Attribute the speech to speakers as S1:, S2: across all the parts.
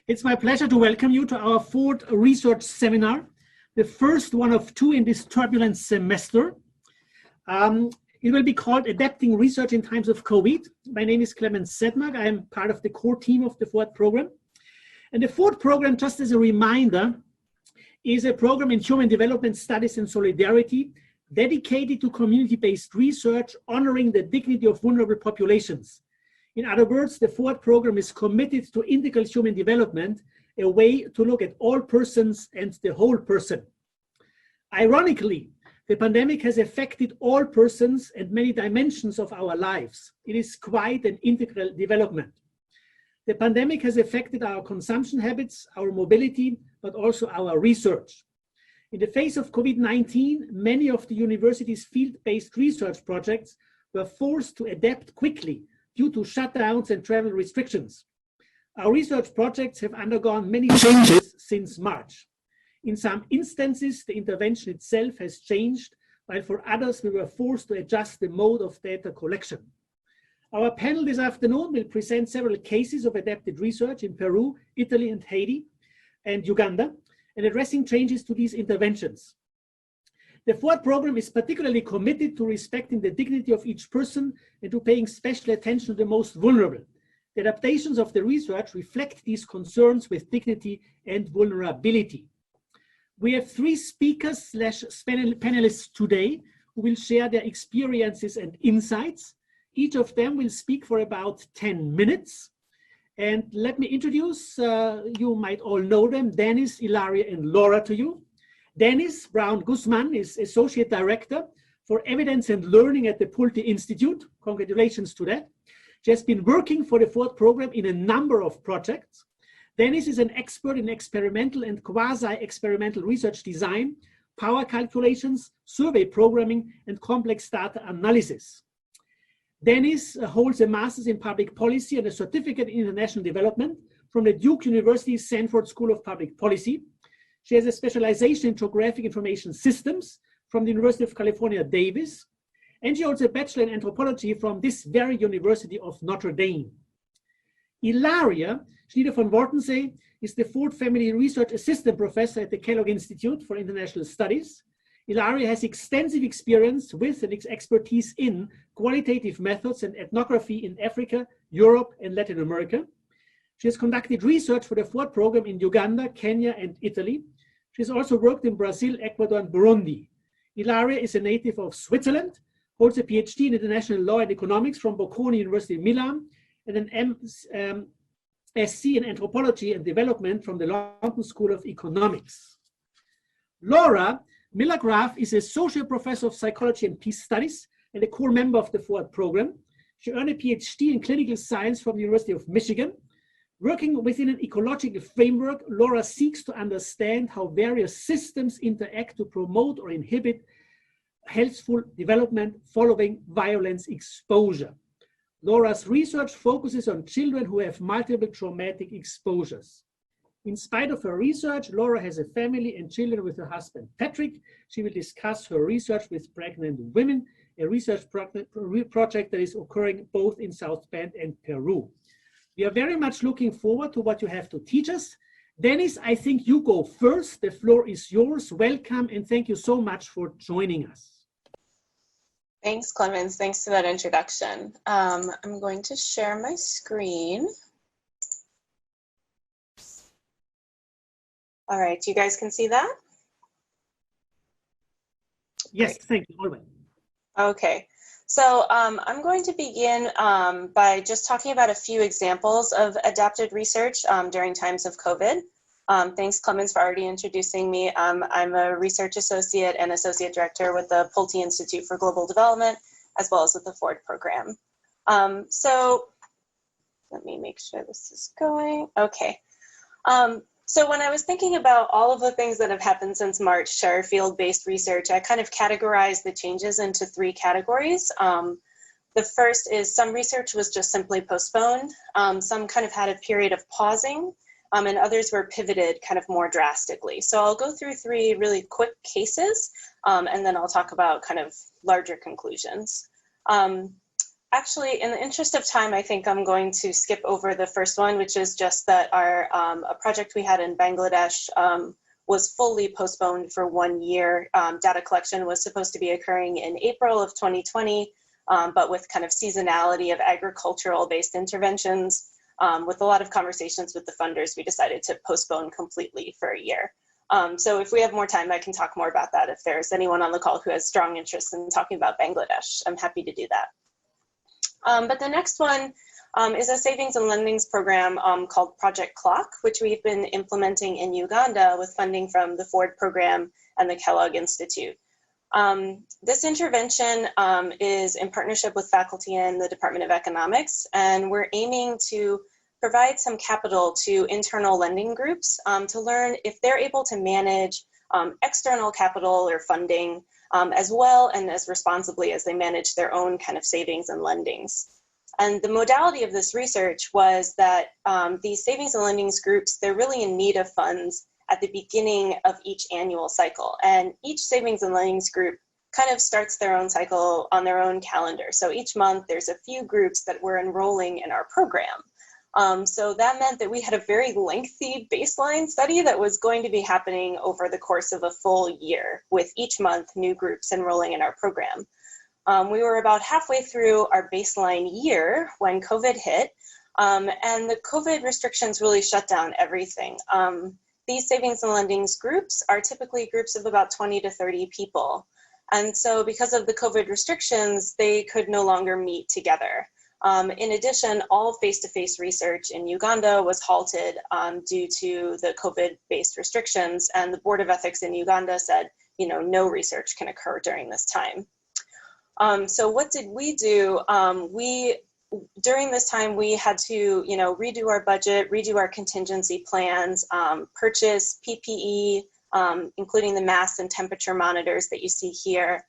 S1: It's my pleasure to welcome you to our fourth research seminar, the first one of two in this turbulent semester. It will be called Adapting Research in Times of COVID. My name is Clemens Sedmak. I am part of the core team of the fourth program. And the fourth program, just as a reminder, is a program in human development studies and solidarity dedicated to community-based research, honoring the dignity of vulnerable populations. In other words, the fourth program is committed to integral human development, a way to look at all persons and the whole person. Ironically, the pandemic has affected all persons and many dimensions of our lives. It is quite an integral development. The pandemic has affected our consumption habits, our mobility, but also our research. In the face of COVID-19, many of the university's field-based research projects were forced to adapt quickly due to shutdowns and travel restrictions. Our research projects have undergone many changes since March. In some instances, the intervention itself has changed, while for others, we were forced to adjust the mode of data collection. Our panel this afternoon will present several cases of adapted research in Peru, Italy, and Haiti, and Uganda, and addressing changes to these interventions. The fourth program is particularly committed to respecting the dignity of each person and to paying special attention to the most vulnerable. The adaptations of the research reflect these concerns with dignity and vulnerability. We have three speakers / panelists today who will share their experiences and insights. Each of them will speak for about 10 minutes. And let me introduce, you might all know them, Danice, Ilaria, and Laura to you. Danice Guzmán is Associate Director for Evidence and Learning at the Pulte Institute. Congratulations to that. She has been working for the fourth program in a number of projects. Danice is an expert in experimental and quasi-experimental research design, power calculations, survey programming, and complex data analysis. Danice holds a master's in public policy and a certificate in international development from the Duke University Sanford School of Public Policy. She has a specialization in geographic information systems from the University of California, Davis, and she holds a bachelor in anthropology from this very University of Notre Dame. Ilaria Schnyder von Wartensee is the Ford Family Research Assistant Professor at the Kellogg Institute for International Studies. Ilaria has extensive experience with and expertise in qualitative methods and ethnography in Africa, Europe, and Latin America. She has conducted research for the fourth program in Uganda, Kenya, and Italy. She has also worked in Brazil, Ecuador, and Burundi. Ilaria is a native of Switzerland, holds a PhD in international law and economics from Bocconi University in Milan, and an MSc in anthropology and development from the London School of Economics. Laura Miller-Graff is Associate Professor of Psychology and Peace Studies and a core member of the fourth program. She earned a PhD in clinical science from the University of Michigan. Working within an ecological framework, Laura seeks to understand how various systems interact to promote or inhibit healthful development following violence exposure. Laura's research focuses on children who have multiple traumatic exposures. In spite of her research, Laura has a family and children with her husband, Patrick. She will discuss her research with pregnant women, a research project that is occurring both in South Bend and Peru. We are very much looking forward to what you have to teach us. Danice, I think you go first. The floor is yours. Welcome, and thank you so much for joining us.
S2: Thanks, Clemens. Thanks for that introduction. I'm going to share my screen. All right, you guys can see that?
S1: Yes,
S2: Great.
S1: thank you. All right.
S2: Okay. So I'm going to begin by just talking about a few examples of adapted research during times of COVID. Thanks, Clemens, for already introducing me. I'm a research associate and associate director with the Pulte Institute for Global Development, as well as with the Ford program. So let me make sure this is going. Okay. So when I was thinking about all of the things that have happened since March to our field-based research, I kind of categorized the changes into three categories. The first is some research was just simply postponed. Some kind of had a period of pausing, and others were pivoted kind of more drastically. So I'll go through three really quick cases, and then I'll talk about kind of larger conclusions. Actually, in the interest of time, I think I'm going to skip over the first one, which is just that our a project we had in Bangladesh was fully postponed for 1 year. Data collection was supposed to be occurring in April of 2020, but with kind of seasonality of agricultural-based interventions, with a lot of conversations with the funders, we decided to postpone completely for a year. So if we have more time, I can talk more about that. If there's anyone on the call who has strong interest in talking about Bangladesh, I'm happy to do that. But the next one is a savings and lendings program called Project Clock, which we've been implementing in Uganda with funding from the Ford program and the Kellogg Institute. This intervention is in partnership with faculty in the Department of Economics, and we're aiming to provide some capital to internal lending groups to learn if they're able to manage external capital or funding as well and as responsibly as they manage their own kind of savings and lendings. And the modality of this research was that these savings and lendings groups, they're really in need of funds at the beginning of each annual cycle. And each savings and lendings group kind of starts their own cycle on their own calendar. So each month there's a few groups that were enrolling in our program. So that meant that we had a very lengthy baseline study that was going to be happening over the course of a full year, with each month new groups enrolling in our program. We were about halfway through our baseline year when COVID hit, and the COVID restrictions really shut down everything. These savings and lendings groups are typically groups of about 20 to 30 people. And so because of the COVID restrictions, they could no longer meet together. In addition, all face-to-face research in Uganda was halted due to the COVID-based restrictions, and the Board of Ethics in Uganda said, you know, no research can occur during this time. So what did we do? During this time, we had to, you know, redo our budget, redo our contingency plans, purchase PPE, including the masks and temperature monitors that you see here.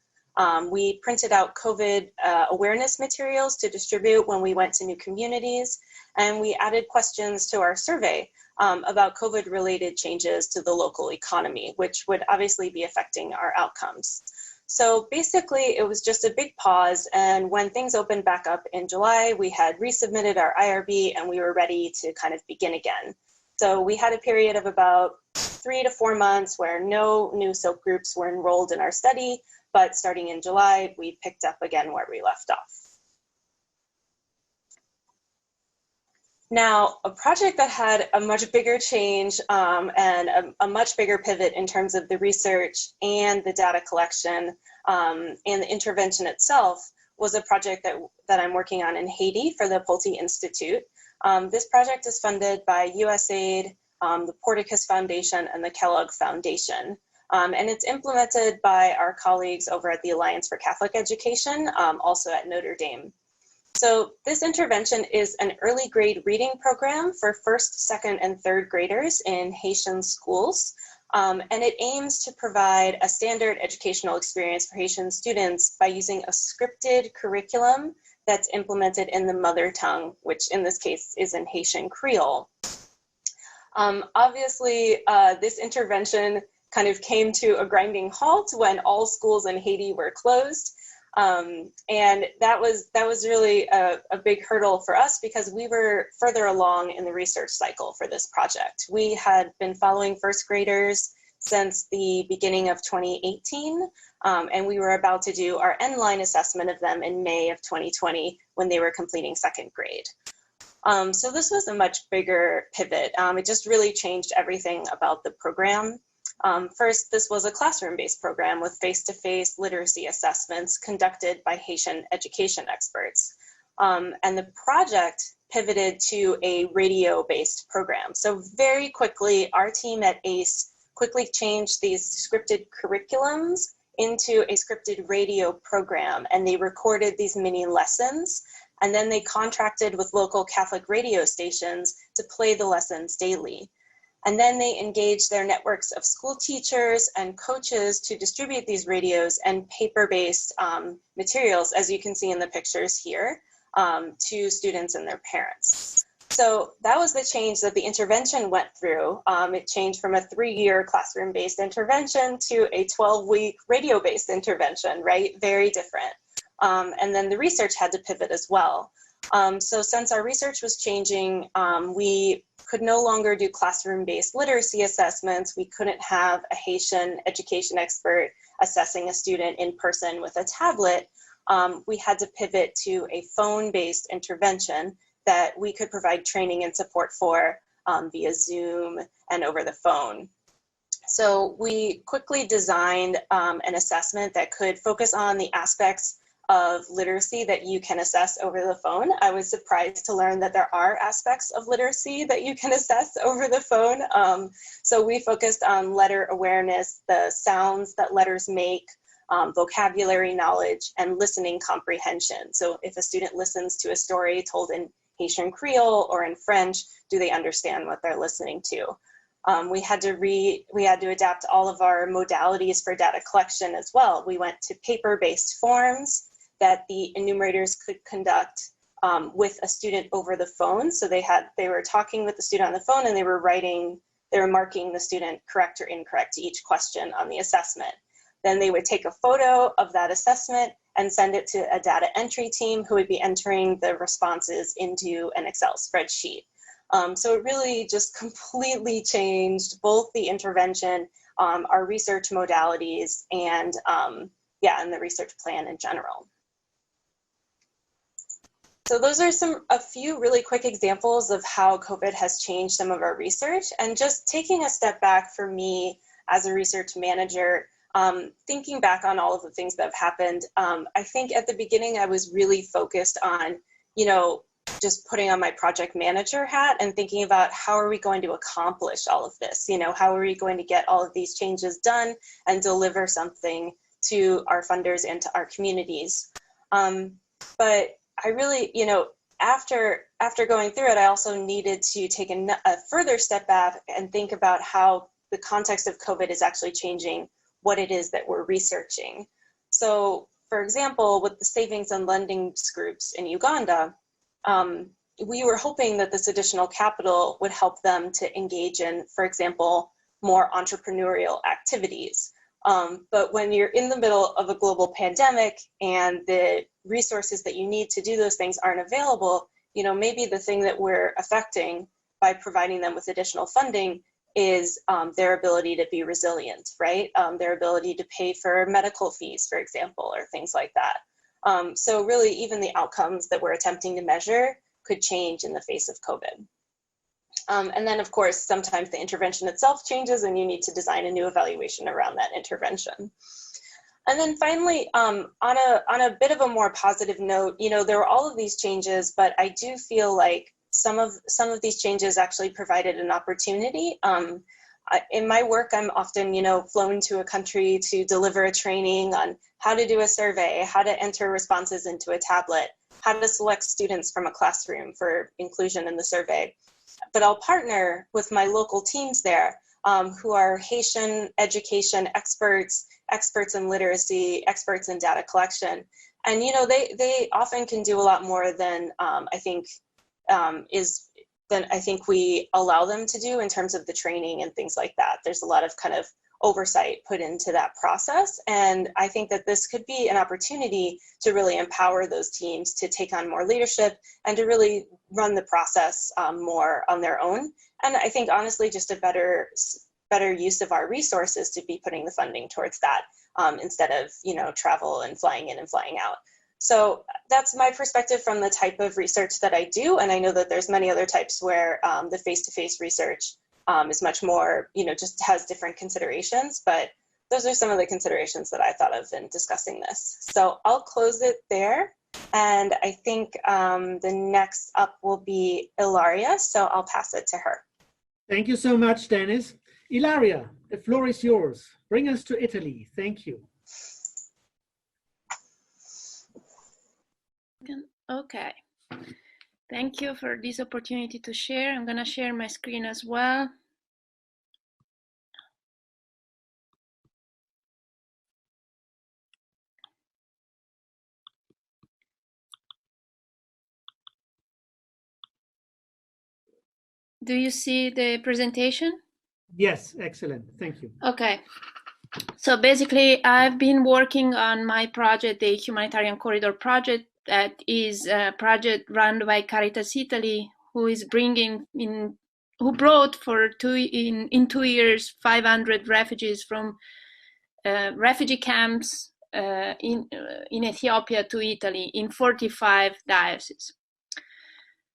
S2: We printed out COVID awareness materials to distribute when we went to new communities, and we added questions to our survey about COVID-related changes to the local economy, which would obviously be affecting our outcomes. So basically, it was just a big pause, and when things opened back up in July, we had resubmitted our IRB, and we were ready to kind of begin again. So we had a period of about 3 to 4 months where no new SOAP groups were enrolled in our study, but starting in July, we picked up again where we left off. Now, a project that had a much bigger change and a much bigger pivot in terms of the research and the data collection and the intervention itself was a project that I'm working on in Haiti for the Pulte Institute. This project is funded by USAID, the Porticus Foundation, and the Kellogg Foundation. And it's implemented by our colleagues over at the Alliance for Catholic Education, also at Notre Dame. So this intervention is an early grade reading program for first, second, and third graders in Haitian schools. And it aims to provide a standard educational experience for Haitian students by using a scripted curriculum that's implemented in the mother tongue, which in this case is in Haitian Creole. Obviously, this intervention kind of came to a grinding halt when all schools in Haiti were closed. And that was really a big hurdle for us because we were further along in the research cycle for this project. We had been following first graders since the beginning of 2018, and we were about to do our end-line assessment of them in May of 2020 when they were completing second grade. So this was a much bigger pivot. It just really changed everything about the program. First, this was a classroom-based program with face-to-face literacy assessments conducted by Haitian education experts. And the project pivoted to a radio-based program. So very quickly, our team at ACE quickly changed these scripted curriculums into a scripted radio program, and they recorded these mini lessons, and then they contracted with local Catholic radio stations to play the lessons daily. And then they engaged their networks of school teachers and coaches to distribute these radios and paper-based materials, as you can see in the pictures here, to students and their parents. So that was the change that the intervention went through. It changed from a 3-year classroom-based intervention to a 12-week radio-based intervention, right? Very different. And then the research had to pivot as well. So since our research was changing, we could no longer do classroom-based literacy assessments. We couldn't have a Haitian education expert assessing a student in person with a tablet. We had to pivot to a phone-based intervention that we could provide training and support for via Zoom and over the phone. So we quickly designed an assessment that could focus on the aspects of literacy that you can assess over the phone. I was surprised to learn that there are aspects of literacy that you can assess over the phone. So we focused on letter awareness, the sounds that letters make, vocabulary knowledge, and listening comprehension. So if a student listens to a story told in Haitian Creole or in French, do they understand what they're listening to? We had to adapt all of our modalities for data collection as well. We went to paper-based forms that the enumerators could conduct with a student over the phone. So they were talking with the student on the phone, and they were marking the student correct or incorrect to each question on the assessment. Then they would take a photo of that assessment and send it to a data entry team who would be entering the responses into an Excel spreadsheet. So it really just completely changed both the intervention, our research modalities, and the research plan in general. So those are a few really quick examples of how COVID has changed some of our research. And just taking a step back for me as a research manager, thinking back on all of the things that have happened, I think at the beginning I was really focused on, just putting on my project manager hat and thinking about how are we going to accomplish all of this? How are we going to get all of these changes done and deliver something to our funders and to our communities? But I really, after going through it, I also needed to take a further step back and think about how the context of COVID is actually changing what it is that we're researching. So, for example, with the savings and lending groups in Uganda, we were hoping that this additional capital would help them to engage in, for example, more entrepreneurial activities. But when you're in the middle of a global pandemic and the resources that you need to do those things aren't available, maybe the thing that we're affecting by providing them with additional funding is their ability to be resilient, right? Their ability to pay for medical fees, for example, or things like that. So really, even the outcomes that we're attempting to measure could change in the face of COVID. And then, of course, sometimes the intervention itself changes and you need to design a new evaluation around that intervention. And then finally, on a bit of a more positive note, there were all of these changes, but I do feel like some of these changes actually provided an opportunity. In my work, I'm often, flown to a country to deliver a training on how to do a survey, how to enter responses into a tablet, how to select students from a classroom for inclusion in the survey. But I'll partner with my local teams there who are Haitian education experts, experts in literacy, experts in data collection. And, they often can do a lot more than I think we allow them to do in terms of the training and things like that. There's a lot of kind of oversight put into that process. And I think that this could be an opportunity to really empower those teams to take on more leadership and to really run the process more on their own. And I think honestly, just a better use of our resources to be putting the funding towards that instead of, travel and flying in and flying out. So that's my perspective from the type of research that I do. And I know that there's many other types where the face-to-face research is much more, just has different considerations, but those are some of the considerations that I thought of in discussing this. So I'll close it there. And I think the next up will be Ilaria. So I'll pass it to her.
S1: Thank you so much, Danice. Ilaria, the floor is yours. Bring us to Italy. Thank you.
S3: Okay, thank you for this opportunity to share. I'm going to share my screen as well. Do you see the presentation?
S1: Yes, excellent. Thank you.
S3: Okay. So basically, I've been working on my project, the Humanitarian Corridor project, that is a project run by Caritas Italy, who brought in 2 years 500 refugees from refugee camps in Ethiopia to Italy in 45 dioceses.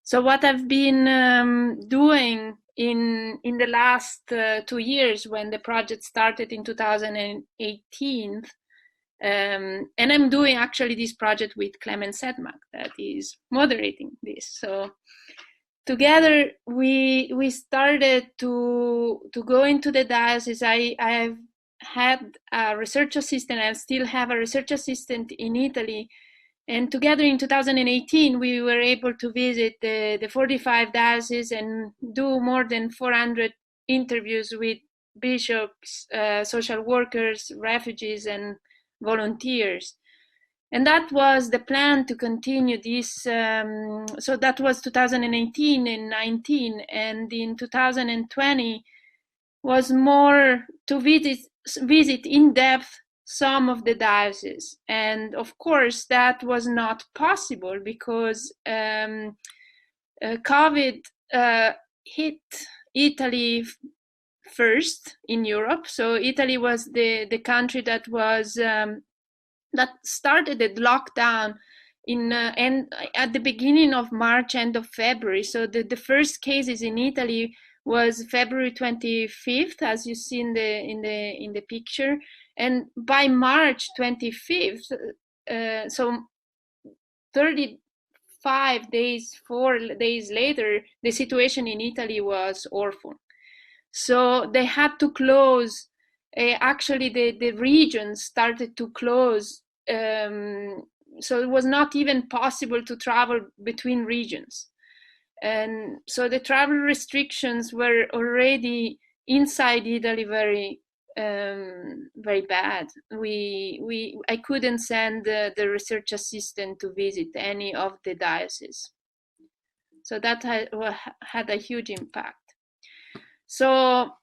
S3: So what I've been doing in the last 2 years, when the project started in 2018, and I'm doing actually this project with Clemens Sedmak, that is moderating this. So together we started to go into the diocese. I've had a research assistant. I still have a research assistant in Italy. And together in 2018, we were able to visit the 45 dioceses and do more than 400 interviews with bishops, social workers, refugees, and volunteers. And that was the plan, to continue this. So that was 2018 and 19. And in 2020 was more to visit in depth some of the dioceses. And of course, that was not possible because COVID hit Italy first in Europe. So Italy was the country that was that started the lockdown and at the beginning of March, end of February. So the first cases in Italy was February 25th, as you see in the picture, and by March 25th, so 35 days, 4 days later, the situation in Italy was awful. So they had to close. Actually, the regions started to close. So it was not even possible to travel between regions. And so the travel restrictions were already inside Italy very bad. I couldn't send the research assistant to visit any of the dioceses. So that had a huge impact. So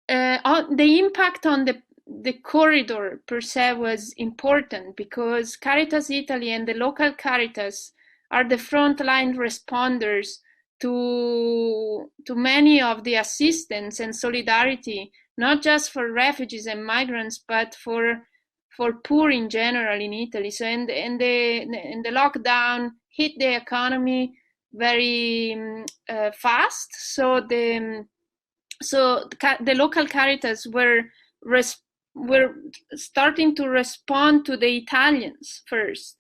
S3: the impact on the corridor per se was important because Caritas Italy and the local Caritas are the frontline responders to many of the assistance and solidarity, not just for refugees and migrants, but for poor in general in Italy. So and the lockdown hit the economy very fast. So the local Caritas were starting to respond to the Italians first,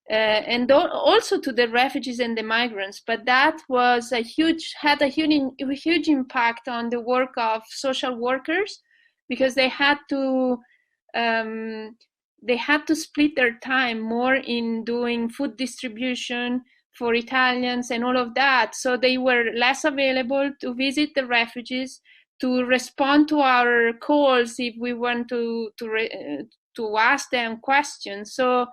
S3: and also to the refugees and the migrants. But that was had a huge impact on the work of social workers, because they had to split their time more in doing food distribution for Italians and all of that. So they were less available to visit the refugees, to respond to our calls if we want to ask them questions. So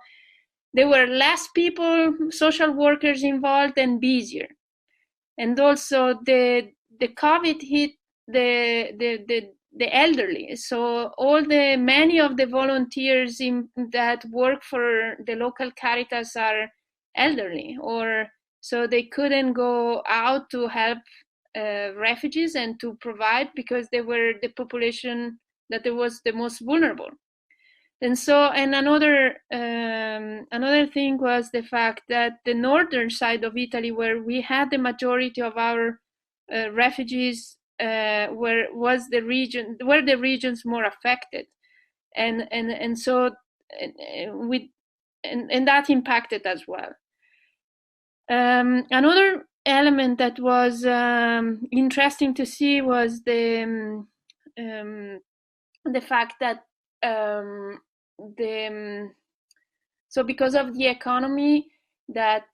S3: there were less people, social workers involved, and busier. And also the COVID hit the elderly. So many of the volunteers that work for the local Caritas are elderly, or so they couldn't go out to help refugees and to provide, because they were the population that was the most vulnerable. And so, and another thing was the fact that the northern side of Italy, where we had the majority of our refugees, were the regions more affected, and so that impacted as well. Another element that was interesting to see was the fact that so because of the economy that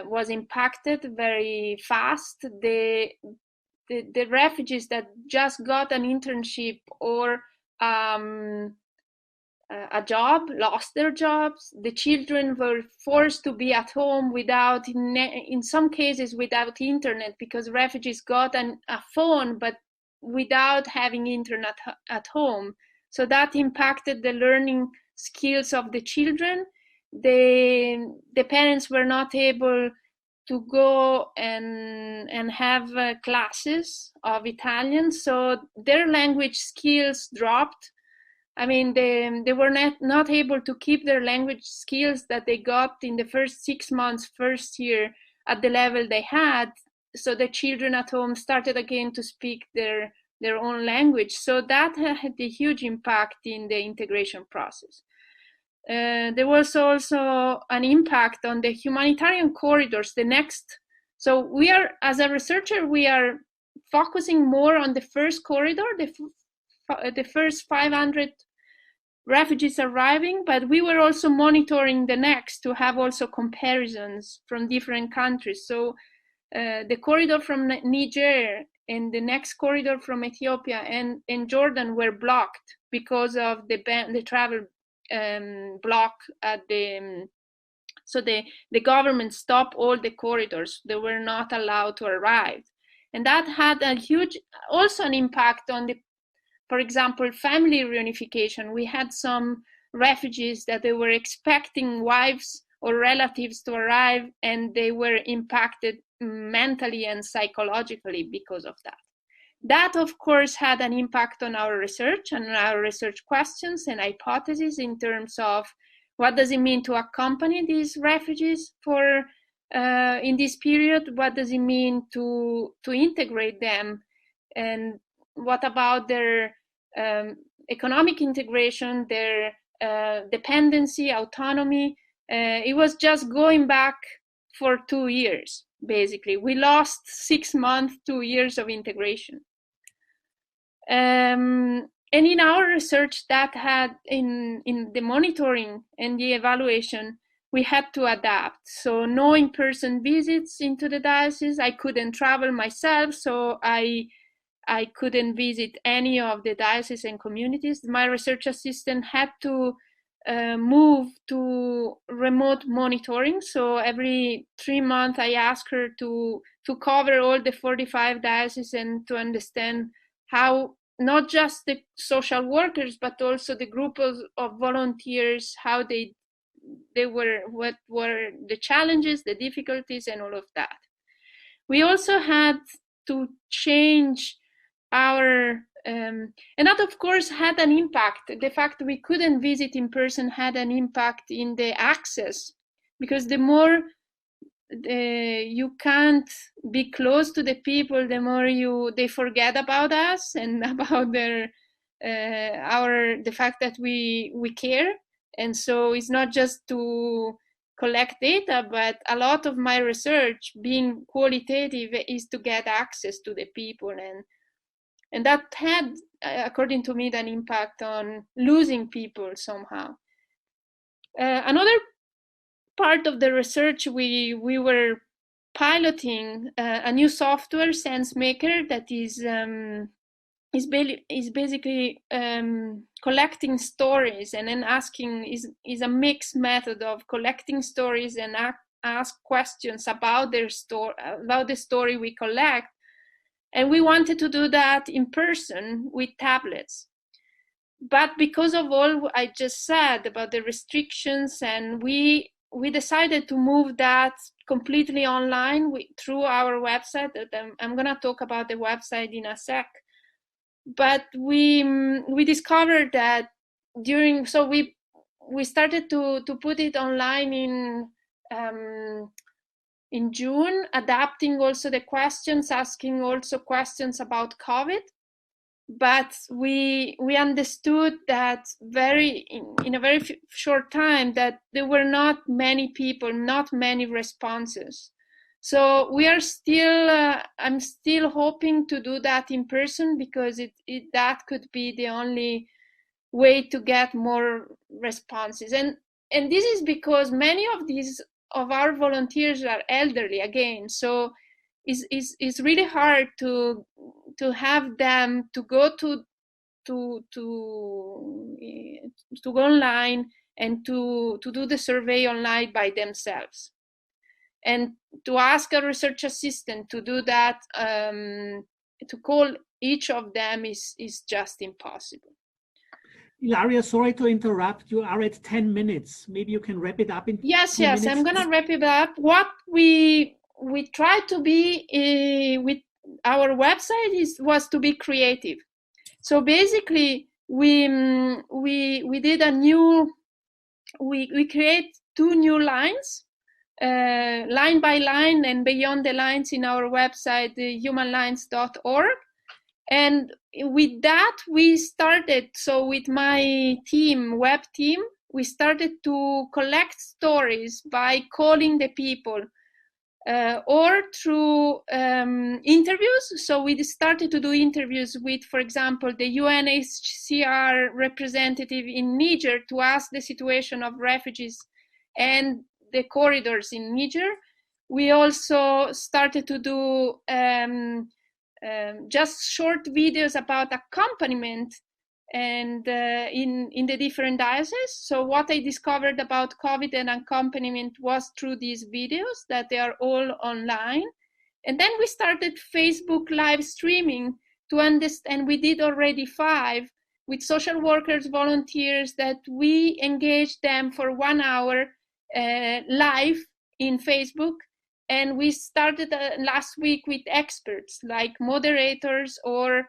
S3: was impacted very fast, the refugees that just got an internship or a job lost their jobs. The children were forced to be at home without, in some cases, without internet, because refugees got a phone, but without having internet at home. So that impacted the learning skills of the children. The parents were not able to go and have classes of Italian, so their language skills dropped. I mean, they were not able to keep their language skills that they got in the first 6 months, first year, at the level they had. So the children at home started again to speak their own language. So that had a huge impact in the integration process. There was also an impact on the humanitarian corridors. So we are, as a researcher, we are focusing more on the first corridor, the first 500 refugees arriving, but we were also monitoring the next to have also comparisons from different countries. So the corridor from Niger and the next corridor from Ethiopia and Jordan were blocked because of the travel block at so the government stopped all the corridors. They were not allowed to arrive, and that had a huge also an impact on the, for example, family reunification. We had some refugees that they were expecting wives or relatives to arrive, and they were impacted mentally and psychologically because of that. That, of course, had an impact on our research and our research questions and hypotheses in terms of what does it mean to accompany these refugees for in this period? What does it mean to integrate them? And what about their economic integration, their dependency, autonomy? It was just going back for 2 years, basically. We lost 6 months, 2 years of integration. And in our research that had in the monitoring and the evaluation, we had to adapt. So no in-person visits into the diocese. I couldn't travel myself, so I couldn't visit any of the dioceses and communities. My research assistant had to move to remote monitoring. So every 3 months, I asked her to cover all the 45 dioceses and to understand how not just the social workers, but also the group of volunteers, how they were, what were the challenges, the difficulties, and all of that. We also had to change our, and that of course had an impact. The fact that we couldn't visit in person had an impact in the access, because the more you can't be close to the people, the more they forget about us and about the fact that we care. And so it's not just to collect data, but a lot of my research, being qualitative, is to get access to the people, and that had, according to me, an impact on losing people somehow. Another part of the research, we were piloting a new software, SenseMaker, that is basically collecting stories and then asking, is a mixed method of collecting stories and ask questions about their story, about the story we collect. And we wanted to do that in person with tablets. But because of all I just said about the restrictions, and we decided to move that completely online through our website. I'm going to talk about the website in a sec. But we discovered that so we started to put it online in June, adapting also the questions, asking also questions about COVID. But we understood that in a very short time that there were not many people, not many responses. So we are still, I'm still hoping to do that in person, because that could be the only way to get more responses. And this is because many of our volunteers are elderly again. So it's really hard to have them to go to go online and to do the survey online by themselves, and to ask a research assistant to do that, to call each of them is just impossible.
S1: Ilaria, sorry to interrupt. You are at 10 minutes. Maybe you can wrap it up in
S3: Yes,
S1: 2
S3: yes,
S1: minutes.
S3: I'm gonna wrap it up. What we try to be with our website was to be creative. So basically, we did we create 2 new lines, line by line and beyond the lines in our website, humanlines.org. And with that, we started, so with my team, web team, we started to collect stories by calling the people or through interviews. So we started to do interviews with, for example, the UNHCR representative in Niger to ask the situation of refugees and the corridors in Niger. We also started to do just short videos about accompaniment and in the different dioceses. So what I discovered about COVID and accompaniment was through these videos, that they are all online. And then we started Facebook live streaming to understand. We did already 5 with social workers, volunteers, that we engaged them for 1 hour live in Facebook. And we started last week with experts like moderators or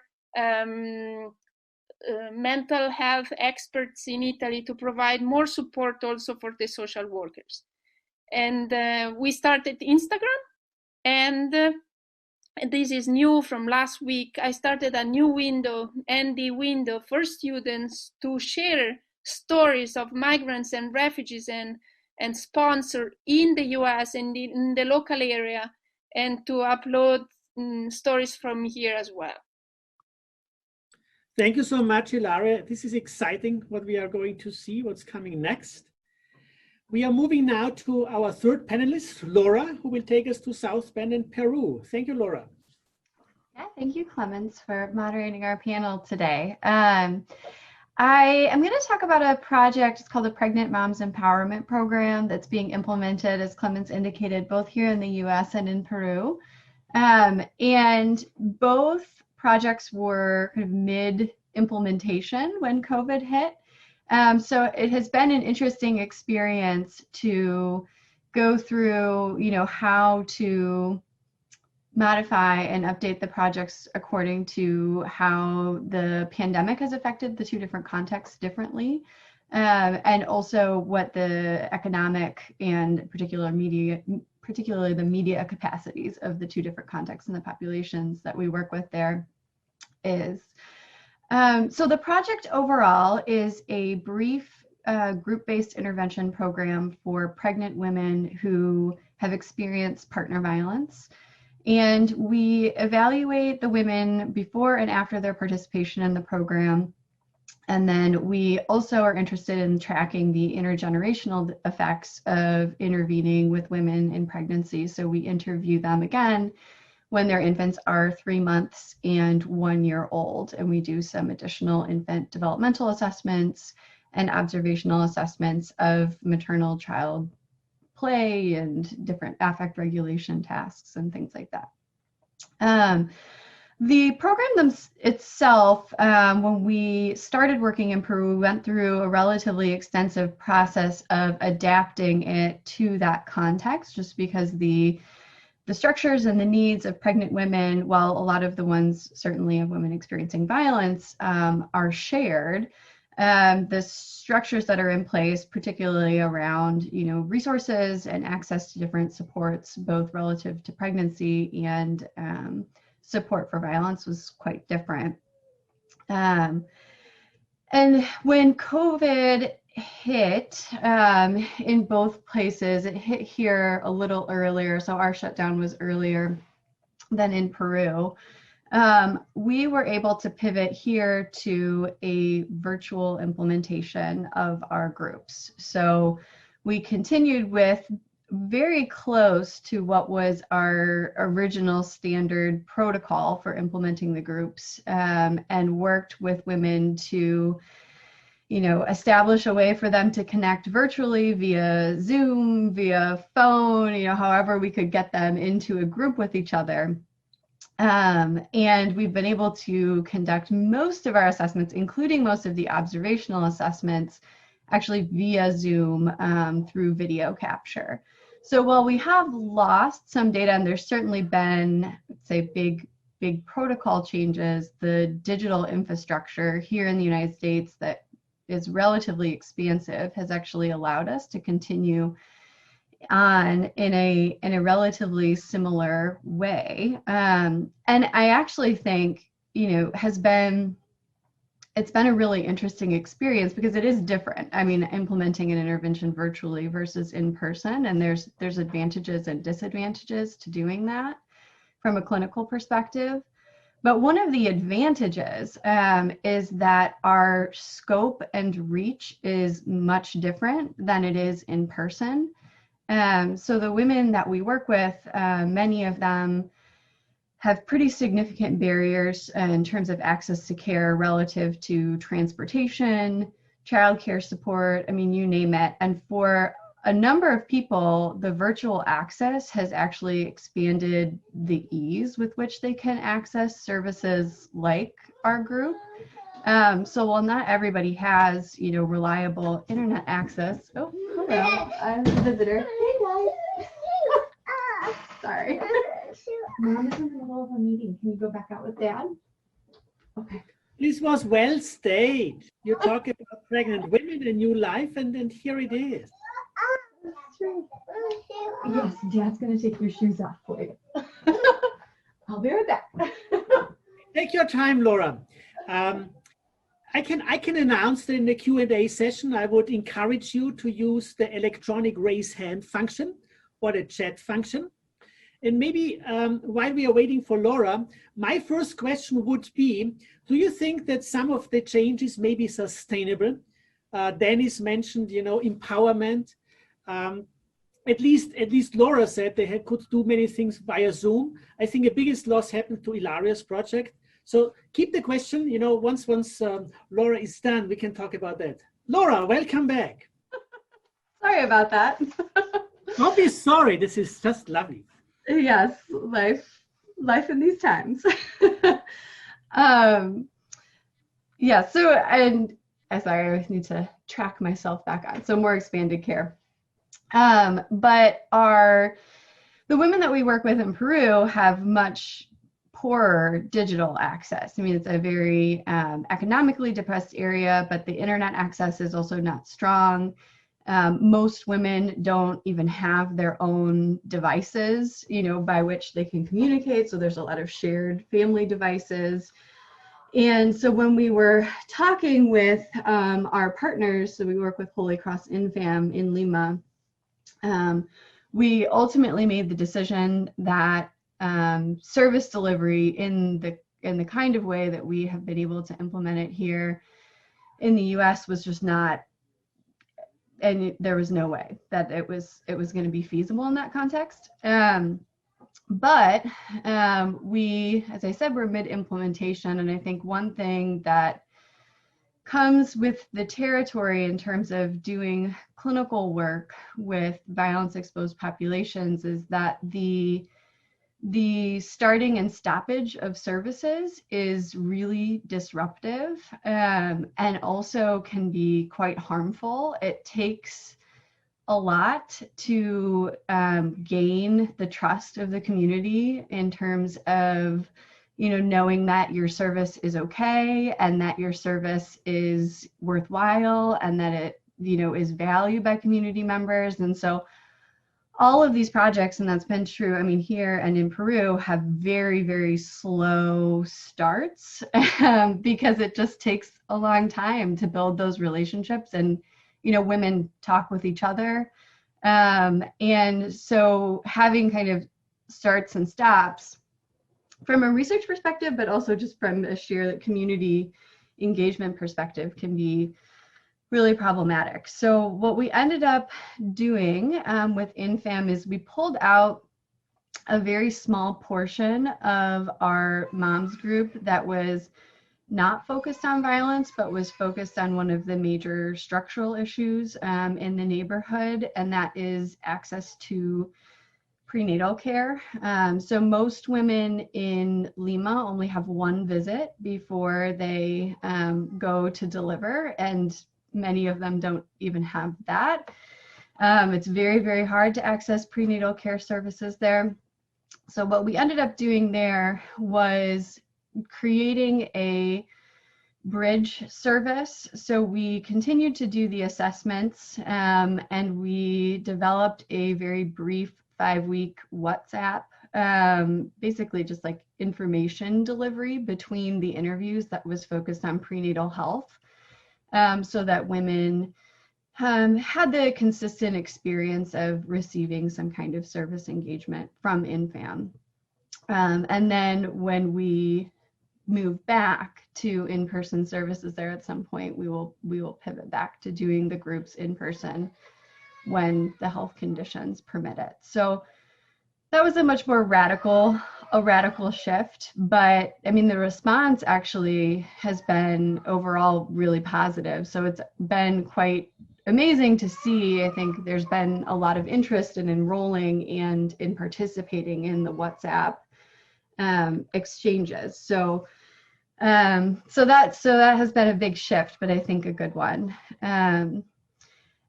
S3: mental health experts in Italy to provide more support also for the social workers. And we started Instagram, and this is new from last week. I started a new window, ND window, for students to share stories of migrants and refugees and sponsor in the US and in the local area, and to upload stories from here as well.
S1: Thank you so much, Ilaria. This is exciting what we are going to see, what's coming next. We are moving now to our third panelist, Laura, who will take us to South Bend in Peru. Thank you, Laura.
S4: Yeah, thank you, Clemens, for moderating our panel today. I am going to talk about a project. It's called the Pregnant Moms Empowerment Program that's being implemented, as Clemens indicated, both here in the US and in Peru. And both projects were kind of mid-implementation when COVID hit. So it has been an interesting experience to go through, how to modify and update the projects according to how the pandemic has affected the 2 different contexts differently, and also what the economic and particularly the media capacities of the 2 different contexts and the populations that we work with there is. So the project overall is a brief group-based intervention program for pregnant women who have experienced partner violence. And we evaluate the women before and after their participation in the program. And then we also are interested in tracking the intergenerational effects of intervening with women in pregnancy. So we interview them again when their infants are 3 months and 1 year old. And we do some additional infant developmental assessments and observational assessments of maternal child play and different affect regulation tasks and things like that. The program itself, when we started working in Peru, we went through a relatively extensive process of adapting it to that context, just because the structures and the needs of pregnant women, while a lot of the ones certainly of women experiencing violence are shared, the structures that are in place, particularly around, resources and access to different supports, both relative to pregnancy and support for violence, was quite different. And when COVID hit in both places, it hit here a little earlier, so our shutdown was earlier than in Peru. We were able to pivot here to a virtual implementation of our groups. So we continued with very close to what was our original standard protocol for implementing the groups, and worked with women to establish a way for them to connect virtually via Zoom, via phone, however we could get them into a group with each other. And we've been able to conduct most of our assessments, including most of the observational assessments, actually via Zoom through video capture. So while we have lost some data, and there's certainly been, let's say, big protocol changes, the digital infrastructure here in the United States that is relatively expansive has actually allowed us to continue on in a relatively similar way. And I actually think, you know, it's been a really interesting experience because it is different. I mean, implementing an intervention virtually versus in person, and there's advantages and disadvantages to doing that from a clinical perspective. But one of the advantages is that our scope and reach is much different than it is in person. So the women that we work with, many of them have pretty significant barriers in terms of access to care relative to transportation, childcare support, I mean, you name it. And for a number of people, the virtual access has actually expanded the ease with which they can access services like our group. So while not everybody has, you know, reliable internet access. Oh, hello, I'm a visitor. Hey guys. Sorry. Mom is in the middle of a meeting. Can you go back out with Dad? Okay.
S1: This was well staged. You talk about pregnant women and new life, and here it is.
S4: That's right. Yes, Dad's going to take your shoes off for you. I'll be right back.
S1: Take your time, Laura. I can announce that in the Q&A session, I would encourage you to use the electronic raise hand function or the chat function. And maybe while we are waiting for Laura, my first question would be, do you think that some of the changes may be sustainable? Danice mentioned, you know, empowerment. At least Laura said they could do many things via Zoom. I think the biggest loss happened to Ilaria's project. So keep the question, you know, once Laura is done, we can talk about that. Laura, welcome back.
S4: Sorry about that.
S1: Don't be sorry, this is just lovely.
S4: Yes, life in these times. Yeah, so, and sorry, I always need to track myself back on. So more expanded care. But the women that we work with in Peru have much poorer digital access. I mean, it's a very economically depressed area, but the internet access is also not strong. Most women don't even have their own devices, you know, by which they can communicate. So there's a lot of shared family devices. And so when we were talking with our partners, so we work with Holy Cross Infam in Lima, we ultimately made the decision that service delivery in the kind of way that we have been able to implement it here in the US was just not, and there was no way that it was going to be feasible in that context. But we, as I said, we're mid-implementation, and I think one thing that comes with the territory in terms of doing clinical work with violence-exposed populations is that the starting and stoppage of services is really disruptive and also can be quite harmful. It takes a lot to gain the trust of the community in terms of, you know, knowing that your service is okay and that your service is worthwhile and that it, you know, is valued by community members. And so all of these projects, and that's been true, I mean, here and in Peru, have very, very slow starts because it just takes a long time to build those relationships, and, you know, women talk with each other. And so having kind of starts and stops from a research perspective, but also just from a sheer community engagement perspective can be really problematic. So what we ended up doing with Infam is we pulled out a very small portion of our moms group that was not focused on violence, but was focused on one of the major structural issues in the neighborhood, and that is access to prenatal care. So most women in Lima only have one visit before they go to deliver, and many of them don't even have that. It's very, very hard to access prenatal care services there. So what we ended up doing there was creating a bridge service. So we continued to do the assessments, and we developed a very brief 5-week WhatsApp, basically just like information delivery between the interviews that was focused on prenatal health, so that women had the consistent experience of receiving some kind of service engagement from InFam. And then when we move back to in-person services there at some point, we will pivot back to doing the groups in person when the health conditions permit it. So that was a much more radical shift, but I mean, the response actually has been overall really positive. So it's been quite amazing to see. I think there's been a lot of interest in enrolling and in participating in the WhatsApp exchanges. So that has been a big shift, but I think a good one.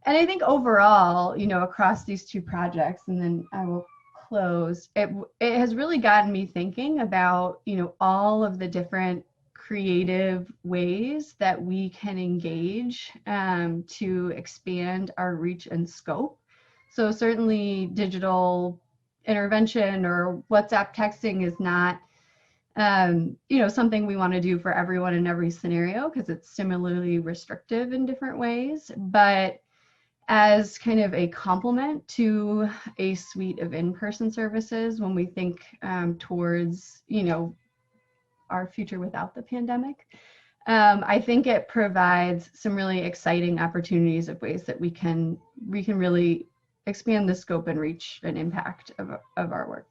S4: And I think overall, across these two projects, and then I will close, it has really gotten me thinking about, all of the different creative ways that we can engage to expand our reach and scope. So certainly digital intervention or WhatsApp texting is not something we want to do for everyone in every scenario, because it's similarly restrictive in different ways. But as kind of a complement to a suite of in-person services, when we think towards, our future without the pandemic, I think it provides some really exciting opportunities of ways that we can really expand the scope and reach and impact of our work.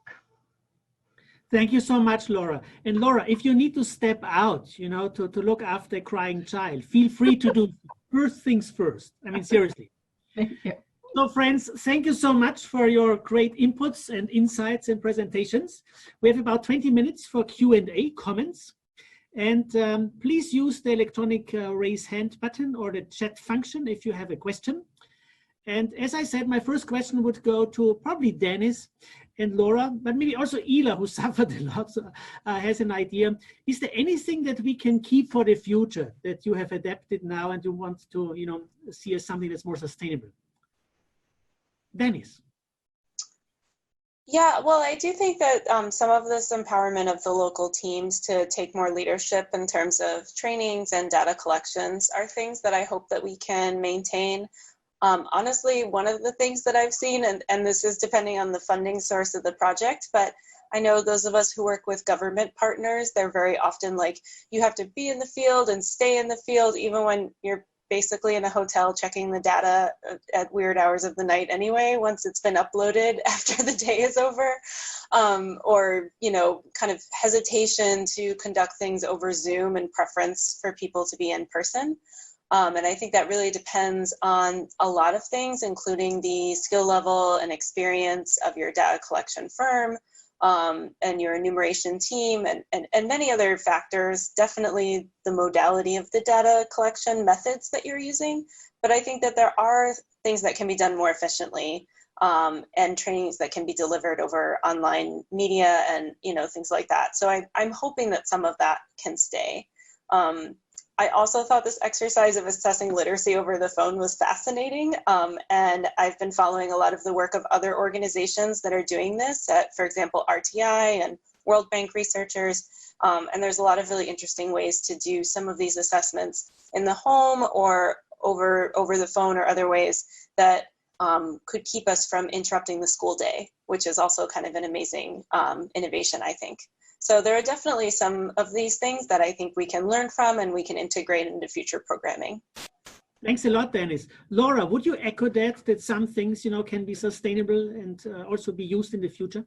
S1: Thank you so much, Laura. And Laura, if you need to step out, to look after a crying child, feel free to do first things first. I mean, seriously.
S4: Thank you.
S1: So friends, thank you so much for your great inputs and insights and presentations. We have about 20 minutes for Q&A comments. And please use the electronic raise hand button or the chat function if you have a question. And as I said, my first question would go to probably Danice and Laura, but maybe also Ila, who suffered a lot, has an idea. Is there anything that we can keep for the future that you have adapted now and you want to, see as something that's more sustainable? Danice.
S2: Yeah, well, I do think that some of this empowerment of the local teams to take more leadership in terms of trainings and data collections are things that I hope that we can maintain. Honestly, one of the things that I've seen, and this is depending on the funding source of the project, but I know those of us who work with government partners, they're very often like, you have to be in the field and stay in the field, even when you're basically in a hotel checking the data at weird hours of the night anyway, once it's been uploaded after the day is over, or, kind of hesitation to conduct things over Zoom and preference for people to be in person. And I think that really depends on a lot of things, including the skill level and experience of your data collection firm, and your enumeration team, and many other factors, definitely the modality of the data collection methods that you're using. But I think that there are things that can be done more efficiently, and trainings that can be delivered over online media and, things like that. So I'm hoping that some of that can stay. I also thought this exercise of assessing literacy over the phone was fascinating, and I've been following a lot of the work of other organizations that are doing this, for example, RTI and World Bank researchers, and there's a lot of really interesting ways to do some of these assessments in the home or over the phone or other ways that could keep us from interrupting the school day, which is also kind of an amazing innovation, I think. So there are definitely some of these things that I think we can learn from and we can integrate into future programming.
S1: Thanks a lot, Danice. Laura, would you echo that some things, can be sustainable and also be used in the future?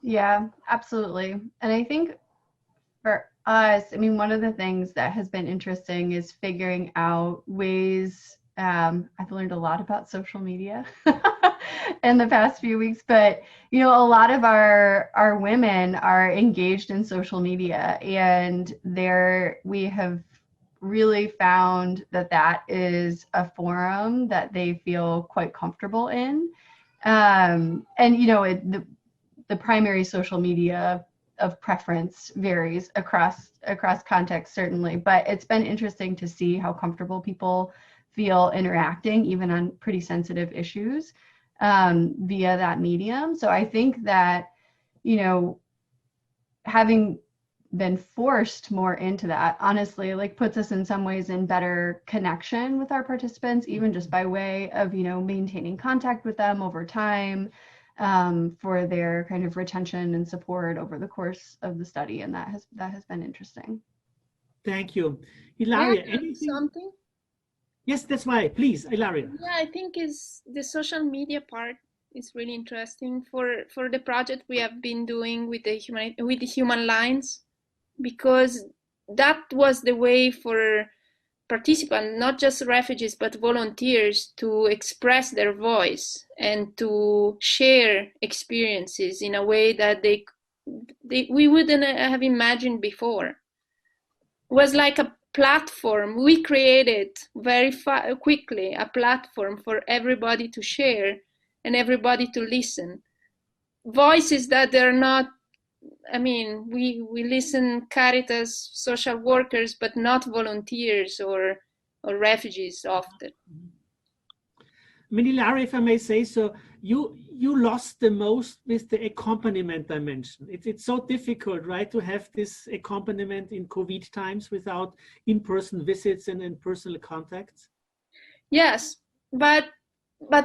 S1: Yeah,
S4: absolutely. And I think for us, one of the things that has been interesting is figuring out ways, I've learned a lot about social media in the past few weeks. But you know, a lot of our women are engaged in social media, and we have really found that is a forum that they feel quite comfortable in. And you know, the primary social media of preference varies across context, certainly, but it's been interesting to see how comfortable people feel interacting even on pretty sensitive issues via that medium. So I think that, you know, having been forced more into that, honestly, like puts us in some ways in better connection with our participants, even just by way of, you know, maintaining contact with them over time, for their kind of retention and support over the course of the study. And that has been interesting.
S1: Thank you. Ilaria, anything?
S3: Something?
S1: Yes, that's why. Please, Ilaria.
S3: Yeah, I think is the social media part is really interesting for the project we have been doing with the Human Lines, because that was the way for participants, not just refugees, but volunteers, to express their voice and to share experiences in a way that we wouldn't have imagined before. It was like a platform. We created very quickly a platform for everybody to share and everybody to listen. Voices that they're not, I mean, we listen Caritas social workers, but not volunteers or refugees often.
S1: I mean, Ilaria, if I may say so, you lost the most with the accompaniment dimension. It's so difficult, right, to have this accompaniment in COVID times without in-person visits and personal contacts. Yes,
S3: but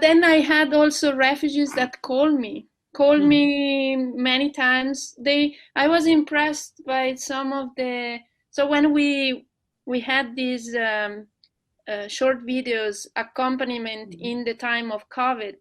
S3: then I had also refugees that called me many times. I was impressed by some of the, so when we had these short videos accompaniment in the time of COVID,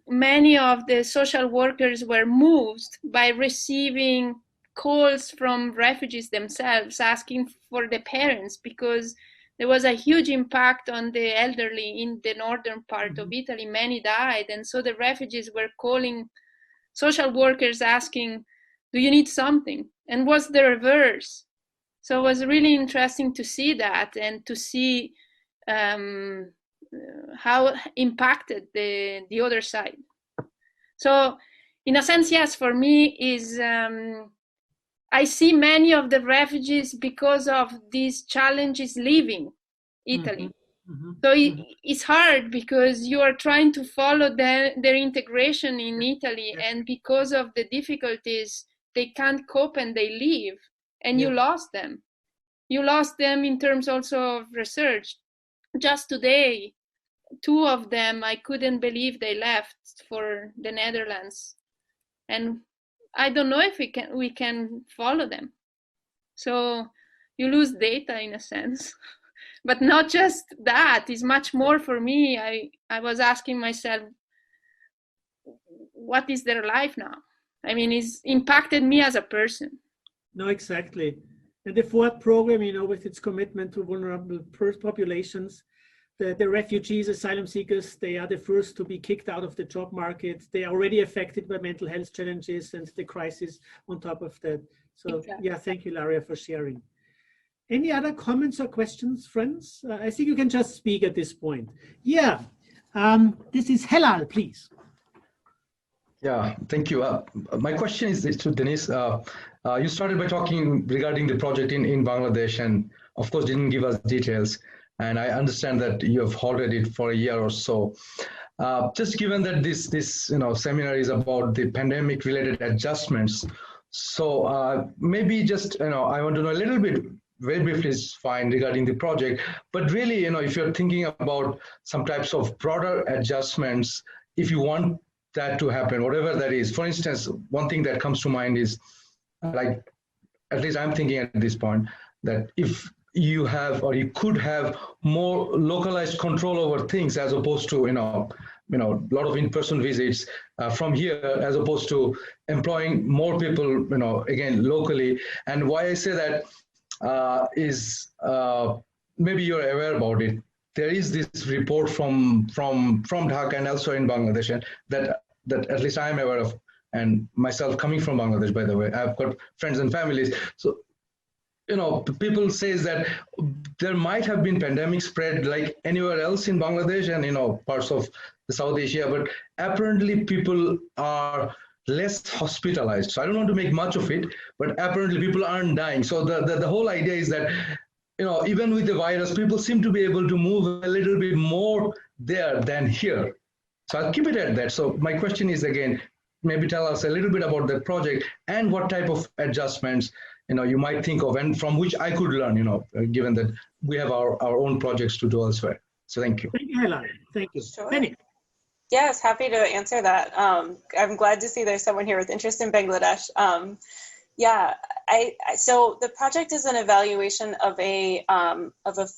S3: many of the social workers were moved by receiving calls from refugees themselves asking for the parents, because there was a huge impact on the elderly in the northern part of Italy. Many died, and so the refugees were calling social workers asking, do you need something? And was the reverse. So it was really interesting to see that and to see how impacted the other side. So in a sense, yes, for me is I see many of the refugees because of these challenges leaving Italy. So it's hard because you are trying to follow their integration in Italy, and because of the difficulties, they can't cope and they leave, and you lost them. You lost them in terms also of research. Just today, 2 of them, I couldn't believe they left for the Netherlands. And I don't know if we can follow them. So you lose data in a sense. But not just that, it's much more for me. I was asking myself, what is their life now? I mean, it's impacted me as a person.
S1: No, exactly. And the FORT program, you know, with its commitment to vulnerable populations, the refugees, asylum seekers, they are the first to be kicked out of the job market. They are already affected by mental health challenges and the crisis on top of that. So exactly. Yeah, thank you, Ilaria, for sharing. Any other comments or questions, friends? I think you can just speak at this point. Yeah, this is Helal, please.
S5: Yeah, thank you. My question is to Danice. You started by talking regarding the project in Bangladesh, and of course didn't give us details. And I understand that you have halted it for a year or so. Just given that this seminar is about the pandemic-related adjustments, so maybe just I want to know a little bit. Very briefly is fine regarding the project, but really, if you're thinking about some types of broader adjustments, if you want that to happen, whatever that is. For instance, one thing that comes to mind is, like, at least I'm thinking at this point, that if you have or you could have more localized control over things as opposed to, a lot of in-person visits from here, as opposed to employing more people, again, locally. And why I say that is maybe you're aware about it. there is this report from Dhaka and elsewhere in Bangladesh, and that at least I am aware of, and myself coming from Bangladesh, by the way, I've got friends and families. So, people say that there might have been pandemic spread like anywhere else in Bangladesh and, parts of the South Asia, but apparently people are less hospitalized. So I don't want to make much of it, but apparently people aren't dying. So the whole idea is that, even with the virus, people seem to be able to move a little bit more there than here. So I'll keep it at that. So my question is, again, maybe tell us a little bit about that project and what type of adjustments you might think of, and from which I could learn, given that we have our own projects to do elsewhere. So thank you.
S1: Thank you, Ilaria. Thank you.
S2: Sure.
S1: Penny.
S2: Yes, happy to answer that. I'm glad to see there's someone here with interest in Bangladesh. So the project is an evaluation of a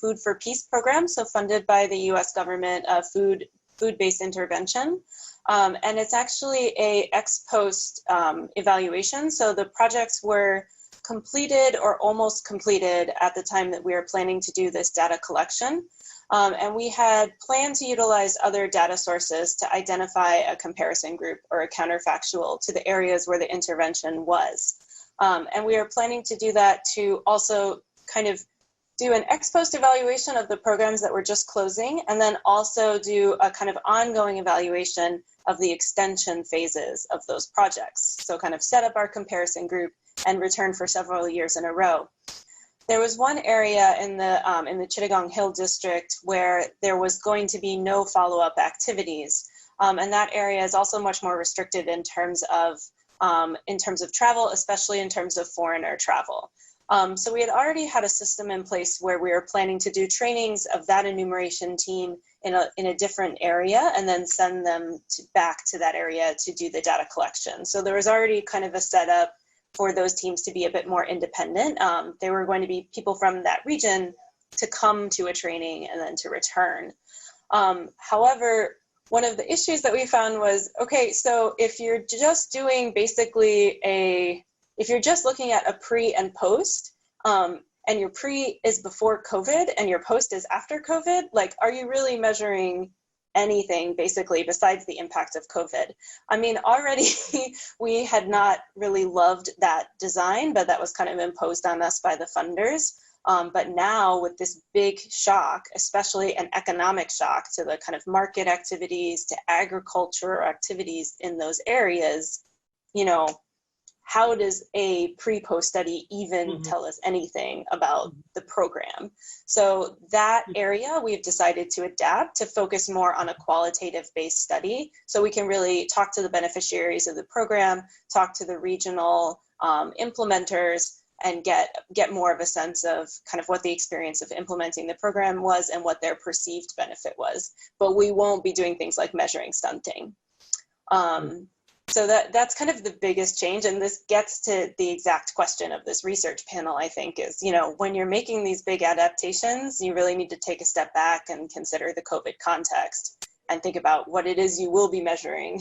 S2: food for peace program, so funded by the U.S. government, food-based intervention. And it's actually a ex post evaluation. So the projects were completed or almost completed at the time that we were planning to do this data collection. And we had planned to utilize other data sources to identify a comparison group or a counterfactual to the areas where the intervention was. And we are planning to do that to also kind of do an ex post evaluation of the programs that were just closing, and then also do a kind of ongoing evaluation of the extension phases of those projects. So kind of set up our comparison group and return for several years in a row. There was one area in the Chittagong Hill district where there was going to be no follow-up activities, and that area is also much more restricted in terms of travel, especially in terms of foreigner travel. So we had already had a system in place where we were planning to do trainings of that enumeration team in a different area, and then send them back to that area to do the data collection. So there was already kind of a setup for those teams to be a bit more independent. They were going to be people from that region to come to a training and then to return. However, one of the issues that we found was, okay, so if you're just doing basically if you're just looking at a pre and post, and your pre is before COVID and your post is after COVID, like, are you really measuring anything basically besides the impact of COVID? I mean, already we had not really loved that design, but that was kind of imposed on us by the funders. But now with this big shock, especially an economic shock to the kind of market activities, to agriculture activities in those areas, how does a pre-post study even tell us anything about the program? So that area we've decided to adapt to focus more on a qualitative based study, so we can really talk to the beneficiaries of the program, talk to the regional implementers, and get more of a sense of kind of what the experience of implementing the program was and what their perceived benefit was. But we won't be doing things like measuring stunting. So that's kind of the biggest change, and this gets to the exact question of this research panel, I think, is, when you're making these big adaptations, you really need to take a step back and consider the COVID context and think about what it is you will be measuring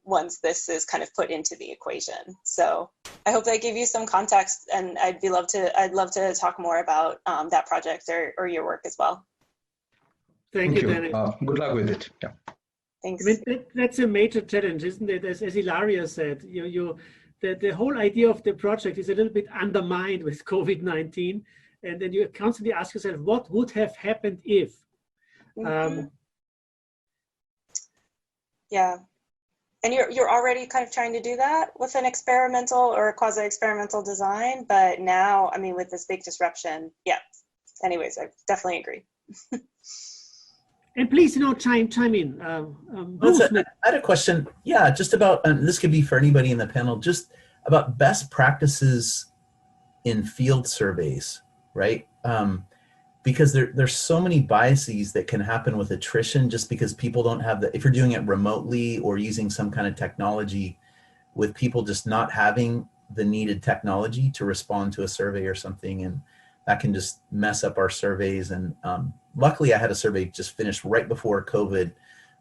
S2: once this is kind of put into the equation. So I hope that gave you some context, and I'd love to talk more about that project or your work as well.
S1: Thank you, Danice.
S5: Good luck with it. Yeah.
S2: Thanks.
S1: I mean, that's a major challenge, isn't it? As Ilaria said, the whole idea of the project is a little bit undermined with COVID-19, and then you constantly ask yourself, what would have happened if?
S2: Yeah, and you're already kind of trying to do that with an experimental or a quasi-experimental design, but now, I mean, with this big disruption, yeah. Anyways, I definitely agree.
S1: And please, chime in.
S6: I had a question. Yeah, just about, and this could be for anybody in the panel, just about best practices in field surveys, right? Because there's so many biases that can happen with attrition just because people don't have if you're doing it remotely or using some kind of technology with people just not having the needed technology to respond to a survey or something, and that can just mess up our surveys. And luckily I had a survey just finished right before COVID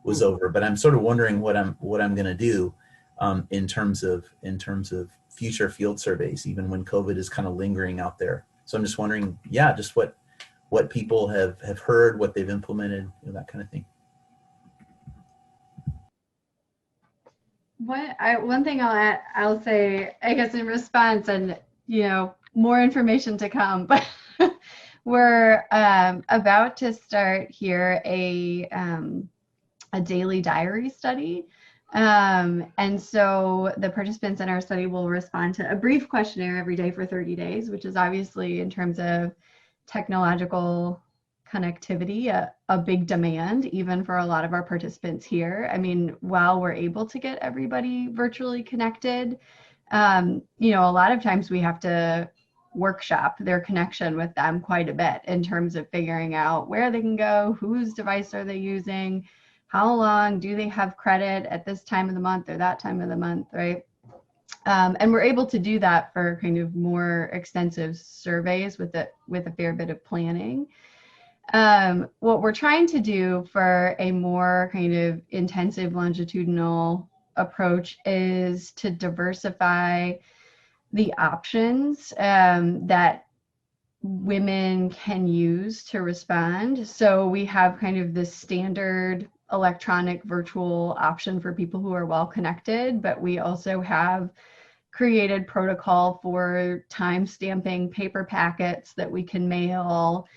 S6: was over, but I'm sort of wondering what I'm going to do in terms of future field surveys, even when COVID is kind of lingering out there. So I'm just wondering, just what what people have heard, what they've implemented, that kind of thing.
S4: One thing I'll say, I guess in response, and more information to come, but we're about to start here a daily diary study. And so the participants in our study will respond to a brief questionnaire every day for 30 days, which is obviously, in terms of technological connectivity, a big demand, even for a lot of our participants here. I mean, while we're able to get everybody virtually connected, a lot of times we have to workshop their connection with them quite a bit in terms of figuring out where they can go, whose device are they using, how long do they have credit at this time of the month or that time of the month, right? And we're able to do that for kind of more extensive surveys with a fair bit of planning. What we're trying to do for a more kind of intensive longitudinal approach is to diversify the options that women can use to respond. So we have kind of the standard electronic virtual option for people who are well connected, but we also have created protocol for time stamping paper packets that we can mail,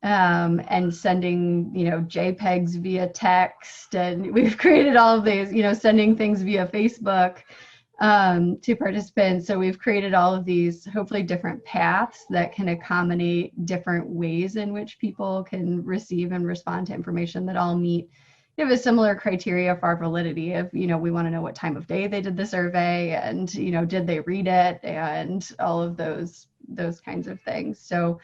S4: and sending, JPEGs via text. And we've created all of these, sending things via Facebook to participants. So we've created all of these, hopefully different paths that can accommodate different ways in which people can receive and respond to information that all meet a similar criteria for our validity of, we want to know what time of day they did the survey, and, did they read it, and all of those kinds of things. So,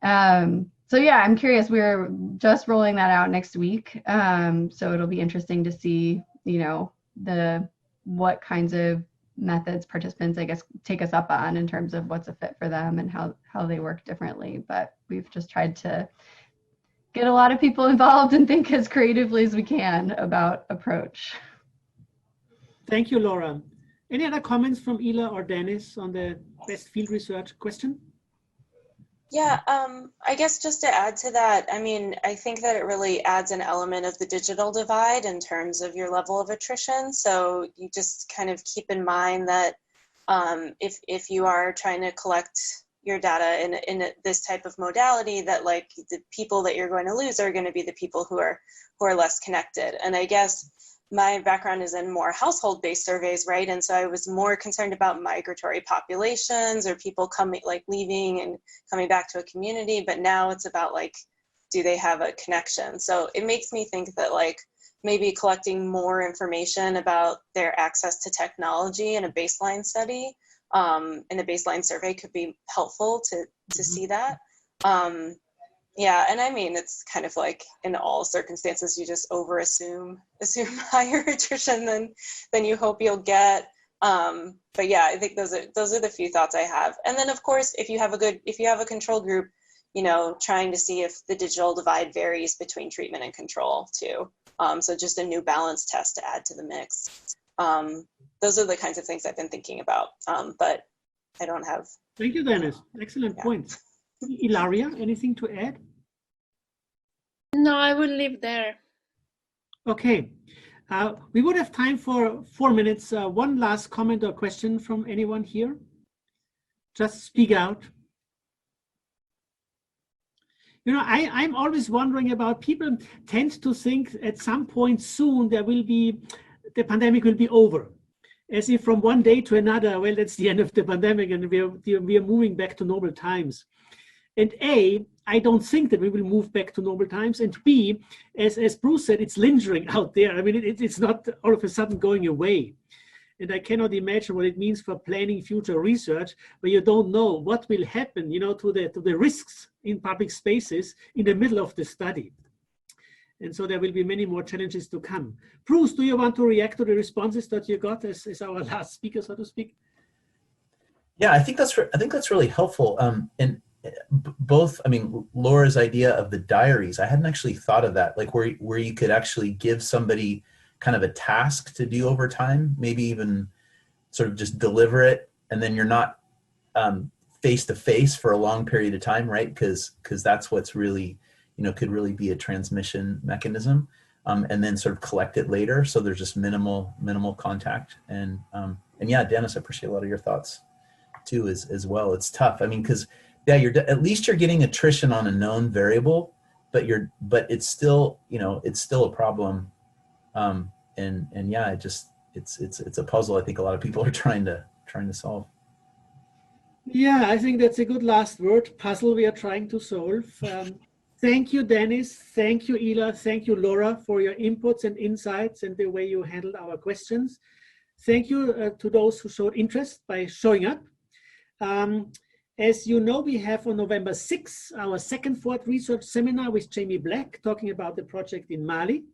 S4: yeah, I'm curious. We're just rolling that out next week. So it'll be interesting to see, what kinds of methods participants, I guess, take us up on in terms of what's a fit for them and how they work differently. But we've just tried to get a lot of people involved and think as creatively as we can about approach.
S1: Thank you, Laura. Any other comments from Ila or Danice on the best field research question?
S2: Yeah, I guess just to add to that, I mean, I think that it really adds an element of the digital divide in terms of your level of attrition. So you just kind of keep in mind that if you are trying to collect your data in this type of modality, that like the people that you're going to lose are going to be the people who are less connected. And I guess my background is in more household-based surveys, right? And so I was more concerned about migratory populations or people coming, like leaving and coming back to a community. But now it's about like, do they have a connection? So it makes me think that like maybe collecting more information about their access to technology in a baseline study, in a baseline survey could be helpful to see that. Yeah, and I mean, it's kind of like in all circumstances, you just assume higher attrition than you hope you'll get. But yeah, I think those are the few thoughts I have. And then of course, if you have a control group, trying to see if the digital divide varies between treatment and control too. So just a new balance test to add to the mix. Those are the kinds of things I've been thinking about, but I don't have.
S1: Thank you, Danice. Excellent points. Ilaria, anything to add?
S3: No, I will leave there.
S1: Okay. We would have time for 4 minutes. One last comment or question from anyone here? Just speak out. I'm always wondering about, people tend to think at some point soon the pandemic will be over. As if from one day to another, well, that's the end of the pandemic and we are moving back to normal times. And A, I don't think that we will move back to normal times. And B, as Bruce said, it's lingering out there. I mean, it's not all of a sudden going away. And I cannot imagine what it means for planning future research, where you don't know what will happen, to the risks in public spaces in the middle of the study. And so there will be many more challenges to come. Bruce, do you want to react to the responses that you got as our last speaker, so to speak?
S6: Yeah, I think that's really helpful. And both, I mean, Laura's idea of the diaries, I hadn't actually thought of that, like where you could actually give somebody kind of a task to do over time, maybe even sort of just deliver it, and then you're not face-to-face for a long period of time, right? Because that's what's really, could really be a transmission mechanism, and then sort of collect it later. So there's just minimal contact. And yeah, Danice, I appreciate a lot of your thoughts too as well. It's tough. I mean, because yeah, at least you're getting attrition on a known variable, but it's still, it's still a problem. And yeah, it's a puzzle I think a lot of people are trying to solve.
S1: Yeah, I think that's a good last word. Puzzle we are trying to solve. Thank you, Danice. Thank you, Ila. Thank you, Laura, for your inputs and insights and the way you handled our questions. Thank you to those who showed interest by showing up. As you know, we have on November 6th, our second FORT research seminar with Jamie Black, talking about the project in Mali.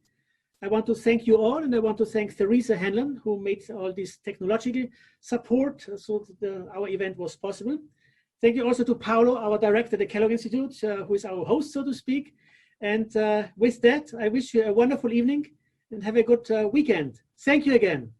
S1: I want to thank you all, and I want to thank Theresa Hanlon, who made all this technological support so that our event was possible. Thank you also to Paolo, our director at the Kellogg Institute, who is our host, so to speak. And with that, I wish you a wonderful evening and have a good weekend. Thank you again.